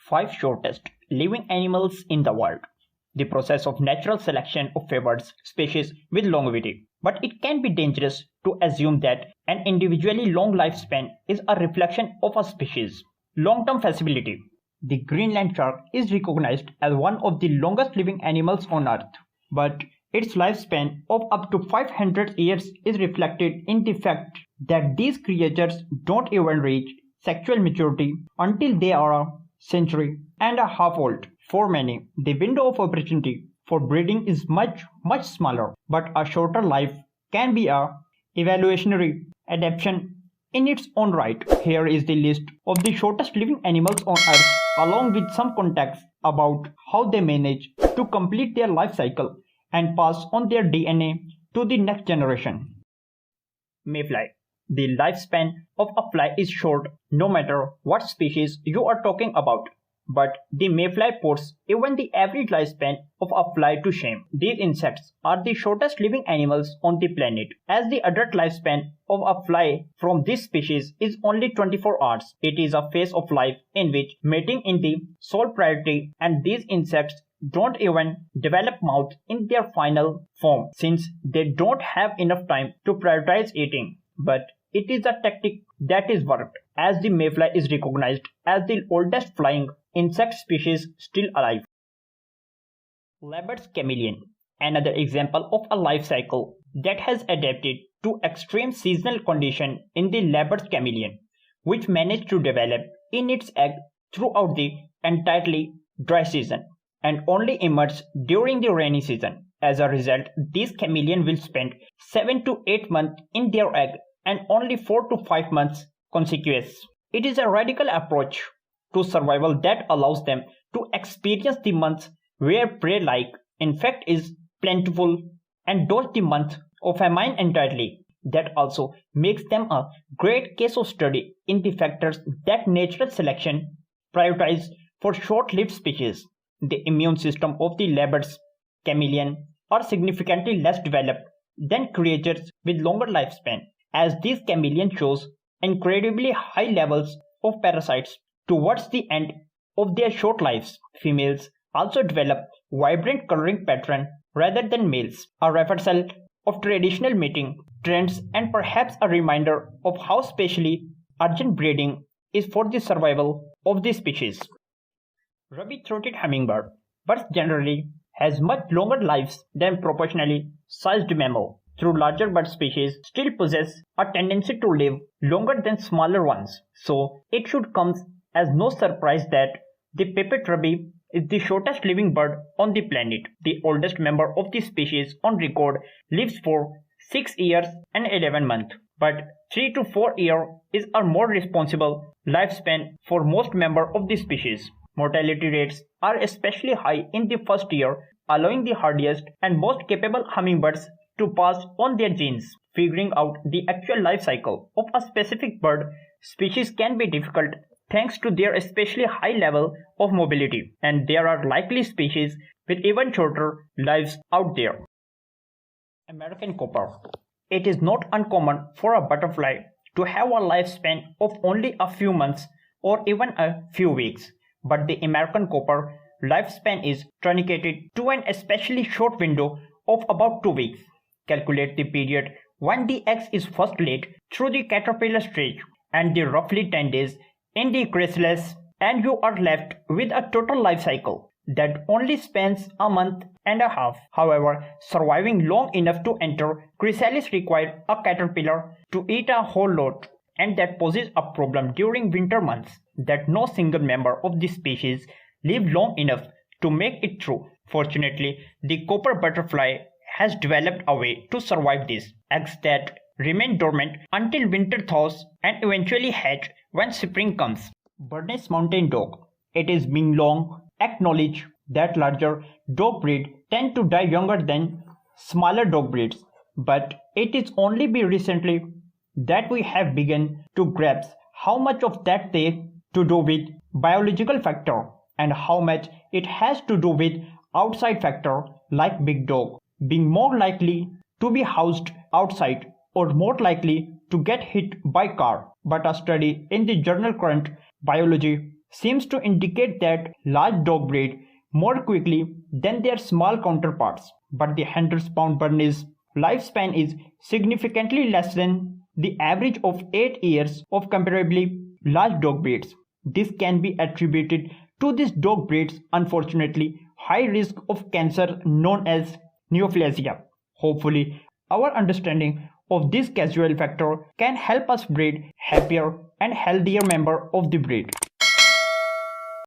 5 shortest living animals in the world. The process of natural selection of favors species with longevity. But it can be dangerous to assume that an individually long lifespan is a reflection of a species' long-term feasibility. The Greenland shark is recognized as one of the longest living animals on Earth, but its lifespan of up to 500 years is reflected in the fact that these creatures don't even reach sexual maturity until they are a century and a half old. For many, the window of opportunity for breeding is much smaller, but a shorter life can be a evolutionary adaptation in its own right. Here is the list of the shortest living animals on Earth, along with some context about how they manage to complete their life cycle and pass on their DNA to the next generation. Mayfly. The lifespan of a fly is short no matter what species you are talking about. But the mayfly puts even the average lifespan of a fly to shame. These insects are the shortest living animals on the planet, as the adult lifespan of a fly from this species is only 24 hours. It is a phase of life in which mating is the sole priority, and these insects don't even develop mouth in their final form since they don't have enough time to prioritize eating. But it is a tactic that is worked, as the mayfly is recognized as the oldest flying insect species still alive. Leopard Chameleon, another example of a life cycle that has adapted to extreme seasonal conditions in the leopard chameleon, which managed to develop in its egg throughout the entirely dry season and emerge emerge during the rainy season. As a result, these chameleon will spend 7 to 8 months in their egg and only 4 to 5 months consecutive. It is a radical approach to survival that allows them to experience the months where prey-like insect is plentiful and dodge the month of famine entirely. That also makes them a great case of study in the factors that natural selection prioritizes for short-lived species. The immune system of the leopard chameleon are significantly less developed than creatures with longer lifespan, as these chameleon shows incredibly high levels of parasites towards the end of their short lives. Females also develop vibrant coloring pattern rather than males, a reversal of traditional mating trends and perhaps a reminder of how specially urgent breeding is for the survival of the species. Rabbit-throated hummingbird. Birds generally has much longer lives than proportionally sized mammal. Through larger bird species still possess a tendency to live longer than smaller ones. So it should come as no surprise that the pipit rabbit is the shortest living bird on the planet. The oldest member of the species on record lives for 6 years and 11 months. But 3 to 4 years is a more responsible lifespan for most members of the species. Mortality rates are especially high in the first year, allowing the hardiest and most capable hummingbirds to pass on their genes. Figuring out the actual life cycle of a specific bird species can be difficult thanks to their especially high level of mobility, and there are likely species with even shorter lives out there. American copper. It is not uncommon for a butterfly to have a lifespan of only a few months or even a few weeks, but the American copper lifespan is truncated to an especially short window of about 2 weeks. Calculate the period when the egg is first laid through the caterpillar stage and the roughly 10 days in the chrysalis, and you are left with a total life cycle that only spans a month and a half. However, surviving long enough to enter chrysalis requires a caterpillar to eat a whole lot, and that poses a problem during winter months that no single member of the species live long enough to make it through. Fortunately, the copper butterfly has developed a way to survive this. Eggs that remain dormant until winter thaws and eventually hatch when spring comes. Bernese Mountain Dog. It is being long acknowledged that larger dog breeds tend to die younger than smaller dog breeds, but it is only be recently that we have begun to grasp how much of that they to do with biological factor and how much it has to do with outside factor like big dog being more likely to be housed outside or more likely to get hit by car. But a study in the journal Current Biology seems to indicate that large dogs breed more quickly than their small counterparts, but the 100-pound Bernese lifespan is significantly less than the average of 8 years of comparably large dog breeds. This can be attributed to this dog breed's unfortunately high risk of cancer known as neoplasia. Hopefully, our understanding of this causal factor can help us breed happier and healthier member of the breed.